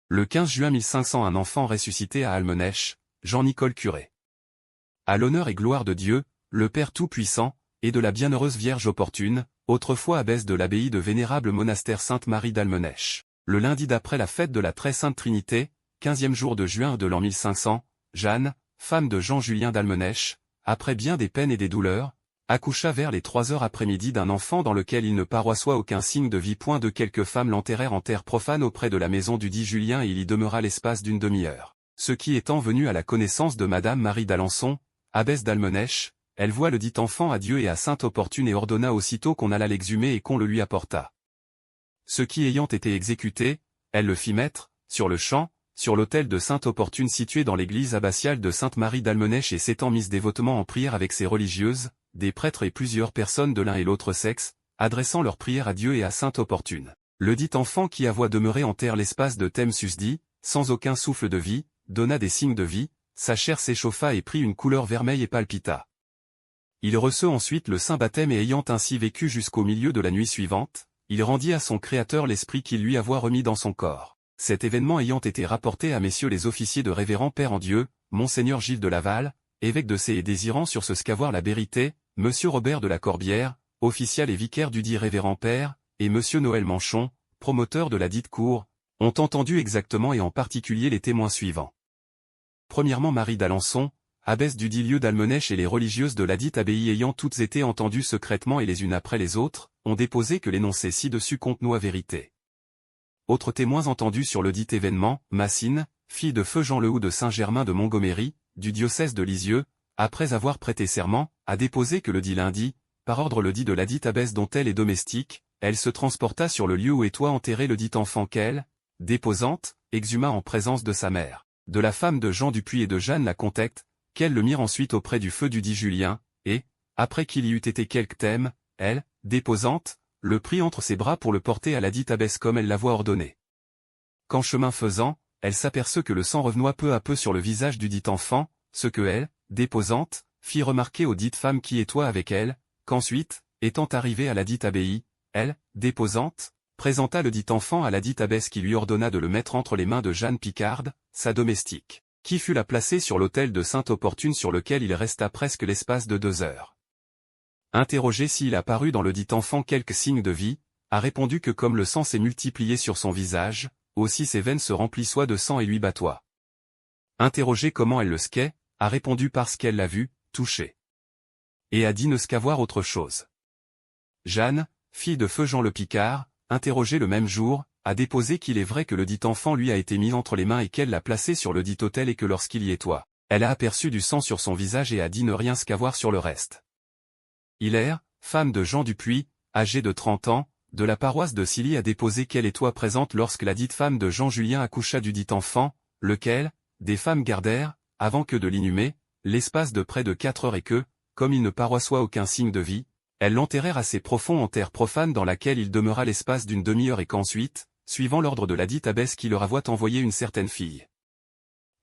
Le 15 juin 1500 un enfant ressuscité à Almenèche, Jean-Nicole Curé. À l'honneur et gloire de Dieu, le Père Tout-Puissant, et de la bienheureuse Vierge opportune, autrefois abbesse de l'abbaye de vénérable monastère Sainte-Marie d'Almenèche. Le lundi d'après la fête de la Très Sainte Trinité, 15e jour de juin de l'an 1500, Jeanne, femme de Jean-Julien d'Almenèche, après bien des peines et des douleurs, accoucha vers les 3 heures après-midi d'un enfant dans lequel il ne paroissoit aucun signe de vie. Point de quelques femmes l'enterrèrent en terre profane auprès de la maison du dit Julien et il y demeura l'espace d'une demi-heure. Ce qui étant venu à la connaissance de Madame Marie d'Alençon, abbesse d'Almenèche, elle voit le dit enfant à Dieu et à sainte opportune et ordonna aussitôt qu'on allât l'exhumer et qu'on le lui apportât. Ce qui ayant été exécuté, elle le fit mettre, sur le champ, sur l'autel de sainte opportune situé dans l'église abbatiale de Sainte-Marie d'Almenèche et s'étant mise dévotement en prière avec ses religieuses, des prêtres et plusieurs personnes de l'un et l'autre sexe, adressant leurs prières à Dieu et à sainte opportune. Le dit enfant qui avoit demeuré en terre l'espace de thème susdit, sans aucun souffle de vie, donna des signes de vie, sa chair s'échauffa et prit une couleur vermeille et palpita. Il reçut ensuite le saint baptême et ayant ainsi vécu jusqu'au milieu de la nuit suivante, il rendit à son Créateur l'esprit qu'il lui avoit remis dans son corps. Cet événement ayant été rapporté à messieurs les officiers de révérend Père en Dieu, Monseigneur Gilles de Laval, évêque de Sées et désirant sur ce qu'avoir la vérité, Monsieur Robert de la Corbière, official et vicaire du dit révérend Père, et Monsieur Noël Manchon, promoteur de la dite cour, ont entendu exactement et en particulier les témoins suivants. Premièrement Marie d'Alençon, abbesse du dit lieu d'Almenèche et les religieuses de la dite abbaye ayant toutes été entendues secrètement et les unes après les autres, ont déposé que l'énoncé ci-dessus contenait vérité. Autres témoins entendus sur le dit événement, Massine, fille de feu Jean Lehoux de Saint-Germain de Montgomery, du diocèse de Lisieux, après avoir prêté serment, a déposé que le dit lundi, par ordre le dit de la dite abbesse dont elle est domestique, elle se transporta sur le lieu où était enterré le dit enfant qu'elle, déposante, exhuma en présence de sa mère, de la femme de Jean Dupuis et de Jeanne la Contecte, qu'elle le mirent ensuite auprès du feu du dit Julien, et, après qu'il y eût été quelque thème, elle, déposante, le prit entre ses bras pour le porter à la dite abbesse comme elle l'avoit ordonné. Qu'en chemin faisant, elle s'aperçut que le sang revenait peu à peu sur le visage du dit enfant, ce que elle, déposante, fit remarquer aux dites femmes qui étaient avec elle, qu'ensuite, étant arrivée à la dite abbaye, elle, déposante, présenta le dit enfant à la dite abbesse qui lui ordonna de le mettre entre les mains de Jeanne Picarde, sa domestique, qui fut la placer sur l'autel de sainte opportune sur lequel il resta presque l'espace de 2 heures. Interrogé s'il apparut dans le dit enfant quelques signes de vie, a répondu que comme le sang s'est multiplié sur son visage, aussi ses veines se remplissoient de sang et lui battoient. Interrogé comment elle le squait, a répondu parce qu'elle l'a vu, touché. Et a dit ne qu'avoir autre chose. Jeanne, fille de feu Jean le Picard, interrogée le même jour, a déposé qu'il est vrai que le dit enfant lui a été mis entre les mains et qu'elle l'a placé sur le dit autel et que lorsqu'il y était, elle a aperçu du sang sur son visage et a dit ne rien qu'avoir sur le reste. Hilaire, femme de Jean Dupuis, âgée de 30 ans, de la paroisse de Silly a déposé qu'elle était présente lorsque la dite femme de Jean Julien accoucha du dit enfant, lequel, des femmes gardèrent, avant que de l'inhumer, l'espace de près de 4 heures et que, comme il ne paroissoit aucun signe de vie, elles l'enterrèrent assez profond en terre profane dans laquelle il demeura l'espace d'une demi-heure et qu'ensuite, suivant l'ordre de la dite abbesse qui leur avoit envoyé une certaine fille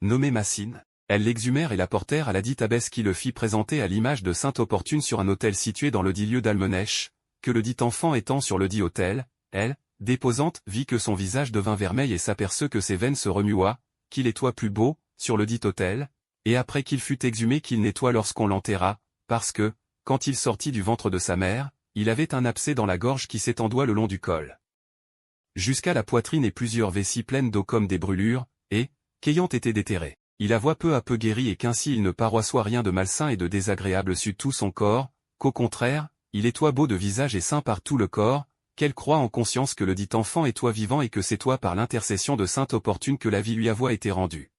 nommée Massine, elles l'exhumèrent et la portèrent à la dite abbesse qui le fit présenter à l'image de sainte opportune sur un autel situé dans le dit lieu d'Almenèche, que le dit enfant étant sur le dit autel, elle, déposante, vit que son visage devint vermeil et s'aperçut que ses veines se remuaient, qu'il était plus beau, sur le dit autel, et après qu'il fut exhumé qu'il nettoie lorsqu'on l'enterra, parce que, quand il sortit du ventre de sa mère, il avait un abcès dans la gorge qui s'étendait le long du col jusqu'à la poitrine et plusieurs vessies pleines d'eau comme des brûlures, et, qu'ayant été déterré, il avoit peu à peu guéri et qu'ainsi il ne paroissoit rien de malsain et de désagréable sur tout son corps, qu'au contraire, il est beau de visage et saint par tout le corps, qu'elle croit en conscience que le dit enfant est vivant et que c'est par l'intercession de sainte opportune que la vie lui avoit été rendue.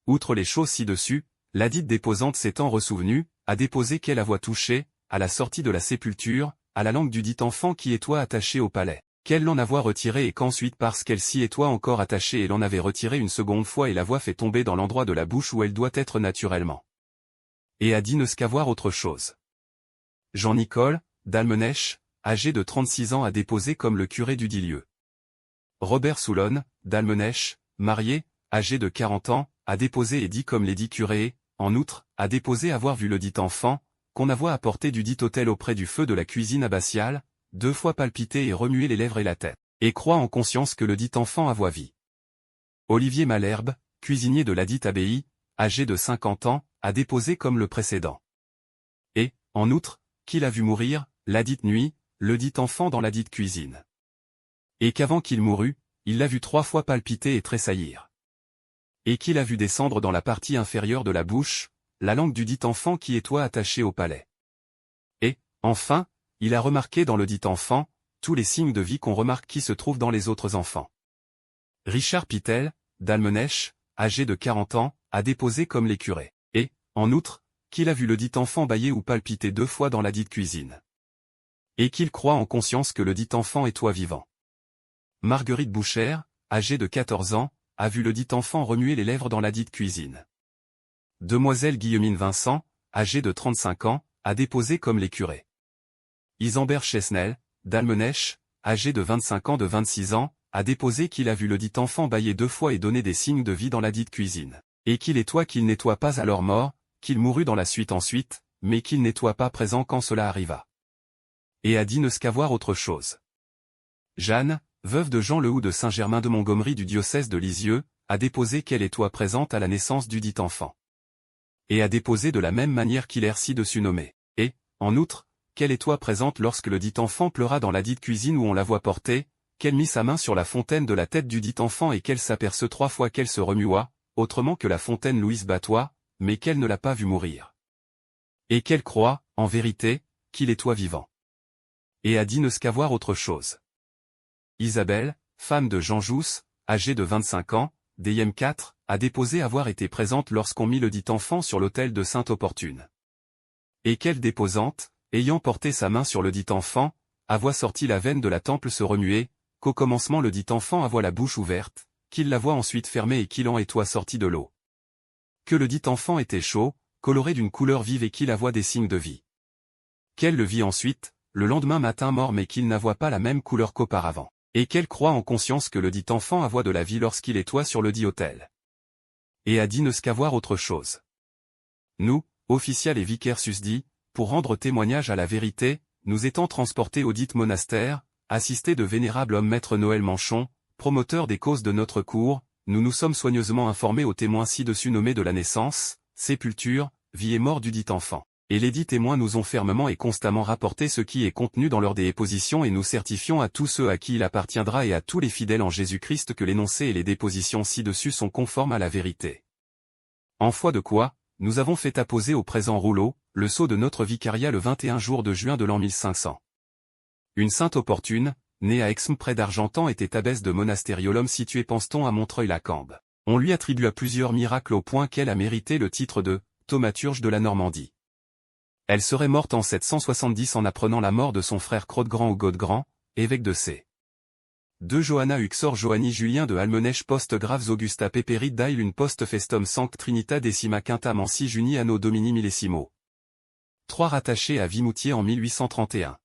Outre les choses ci-dessus, la dite déposante s'étant ressouvenue, a déposé qu'elle avoit touché, à la sortie de la sépulture, à la langue du dit enfant qui était attachée au palais, qu'elle l'en avoit retiré et qu'ensuite parce qu'elle s'y était encore attachée et l'en avait retiré une seconde fois et l'avoit fait tomber dans l'endroit de la bouche où elle doit être naturellement. Et a dit ne qu'avoir autre chose. Jean-Nicole, d'Almenèche, âgé de 36 ans a déposé comme le curé du dit lieu. Robert Soulonne, d'Almenèche, marié, âgé de 40 ans, a déposé et dit comme les dits curés, en outre, a déposé avoir vu le dit enfant, qu'on avoit apporté du dit autel auprès du feu de la cuisine abbatiale, 2 fois palpiter et remuer les lèvres et la tête, et croit en conscience que le dit enfant avoit vie. Olivier Malherbe, cuisinier de ladite abbaye, âgé de 50 ans, a déposé comme le précédent. Et, en outre, qu'il a vu mourir, ladite nuit, le dit enfant dans ladite cuisine. Et qu'avant qu'il mourût, il l'a vu 3 fois palpiter et tressaillir. Et qu'il a vu descendre dans la partie inférieure de la bouche, la langue du dit enfant qui est toi attachée au palais. Et, enfin, il a remarqué dans le dit enfant, tous les signes de vie qu'on remarque qui se trouvent dans les autres enfants. Richard Pitel, d'Almenèche, âgé de 40 ans, a déposé comme les curés. Et, en outre, qu'il a vu le dit enfant bâiller ou palpiter 2 fois dans la dite cuisine. Et qu'il croit en conscience que le dit enfant est toi vivant. Marguerite Bouchère, âgée de 14 ans, a vu le dit enfant remuer les lèvres dans la dite cuisine. Demoiselle Guillemine Vincent, âgée de 35 ans, a déposé comme les curés. Isambert Chesnel, d'Almenèche, âgé de 25 ans de 26 ans, a déposé qu'il a vu le dit enfant bâiller 2 fois et donner des signes de vie dans la dite cuisine. Et qu'il nettoie qu'il nettoie pas à leur mort, qu'il mourut dans la suite ensuite, mais qu'il nettoie pas présent quand cela arriva. Et a dit ne qu'avoir autre chose. Jeanne, veuve de Jean Lehoux de Saint-Germain de Montgomery du diocèse de Lisieux, a déposé qu'elle est toi présente à la naissance du dit enfant. Et a déposé de la même manière qu'il est ci-dessus nommé. Et, en outre, qu'elle est toi présente lorsque le dit enfant pleura dans la dite cuisine où on la voit porter, qu'elle mit sa main sur la fontaine de la tête du dit enfant et qu'elle s'aperçut 3 fois qu'elle se remua, autrement que la fontaine Louise Batois, mais qu'elle ne l'a pas vu mourir. Et qu'elle croit, en vérité, qu'il est toi vivant. Et a dit ne qu'avoir autre chose. Isabelle, femme de Jean Jousse, âgée de 25 ans, d'Eyem 4, a déposé avoir été présente lorsqu'on mit le dit enfant sur l'autel de Sainte-Opportune. Et qu'elle déposante, ayant porté sa main sur le dit enfant, avoit sorti la veine de la temple se remuer, qu'au commencement le dit enfant avoit la bouche ouverte, qu'il la voit ensuite fermée et qu'il en est toi sorti de l'eau. Que le dit enfant était chaud, coloré d'une couleur vive et qu'il avoit des signes de vie. Qu'elle le vit ensuite, le lendemain matin mort mais qu'il n'avoit pas la même couleur qu'auparavant. Et qu'elle croit en conscience que le dit enfant avoit de la vie lorsqu'il est toi sur le dit autel. Et a dit ne qu'avoir autre chose. Nous, officiels et vicaires susdits, pour rendre témoignage à la vérité, nous étant transportés au dit monastère, assistés de vénérables hommes maître Noël Manchon, promoteur des causes de notre cour, nous nous sommes soigneusement informés aux témoins ci-dessus nommés de la naissance, sépulture, vie et mort du dit enfant. Et les dits témoins nous ont fermement et constamment rapporté ce qui est contenu dans leur déposition et nous certifions à tous ceux à qui il appartiendra et à tous les fidèles en Jésus-Christ que l'énoncé et les dépositions ci-dessus sont conformes à la vérité. En foi de quoi, nous avons fait apposer au présent rouleau, le sceau de notre vicariat le 21 jour de juin de l'an 1500. Une sainte opportune, née à Exmes près d'Argentan était abbesse de monastériolum situé pense-t-on à Montreuil-la-Cambe. On lui attribua plusieurs miracles au point qu'elle a mérité le titre de thaumaturge de la Normandie. Elle serait morte en 770 en apprenant la mort de son frère Crodgrand ou Godgrand, évêque de C. De Johanna Uxor Johanni Julien de Almenèche post graves Augusta Peperit dail une post festum sanct Trinita decima quinta mansi juni anno domini millesimo. 3 rattachés à Vimoutier en 1831.